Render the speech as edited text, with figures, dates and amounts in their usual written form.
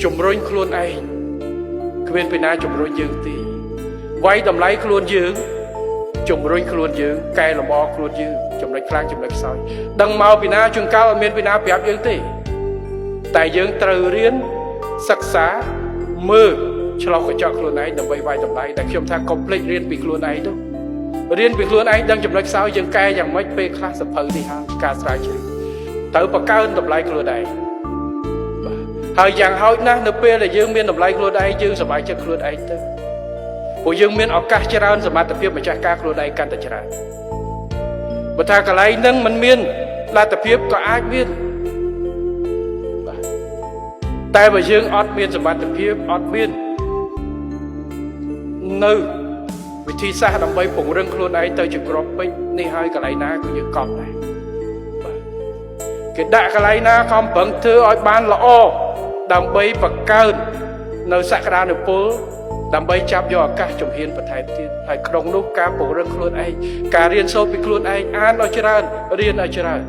ជំរុញខ្លួនឯងគ្មានពីណាជំរុញយើងទេវាយតម្លៃខ្លួនយើងជំរុញខ្លួនយើងកែលម្អខ្លួនយើងចំណុចខ្លាំងចំណុចខ្សោយដឹងមកពីណាជួនកាលអត់មានពីណាប្រាប់យើងទេតែយើងត្រូវរៀនសិក្សាមើលឆ្លោះកញ្ចក់ខ្លួនឯងដើម្បីវាយតម្លៃដែលខ្ញុំថាកុំភ្លេចរៀនពីខ្លួនឯងទៅរៀនពីខ្លួនឯងដឹងចំណុចខ្សោយយើងកែយ៉ាងម៉េចពេលខ្លះសភៅនេះហើយការស្រាវជ្រាវត្រូវបង្កើនតម្លៃខ្លួនឯងហើយយ៉ាងហោចណាស់នៅពេលដែលយើងមានតម្លៃខ្លួនឯងយើងសប្បាយចិត្តខ្លួនឯងទៅព្រោះយើងមានឱកាសច្រើនសមត្ថភាពម្ចាស់ការខ្លួនឯងកាន់តែច្រើនបើថាកន្លែងហ្នឹងมันមានលទ្ធភាពក៏អាចមានតែបើយើងអត់មានសមត្ថភាពអត់មាននៅវិធីសាស្ត្រដើម្បីពង្រឹងខ្លួនឯងទៅជាក្របពេញនេះហើយកន្លែងណាក៏យើងកប់ដែរគេដាក់កន្លែងណាខំប្រឹងធ្វើឲ្យបានល្អដើម្បីបង្កើននៅសក្តានុពលដើម្បីចាប់យកឱកាសជំហានបន្ថែមទៀតហើយក្នុងនោះការពង្រឹងខ្លួនឯងការរៀនសូត្រពីខ្លួនឯងអានឲ្យច្រើនរៀនឲ្យច្រើន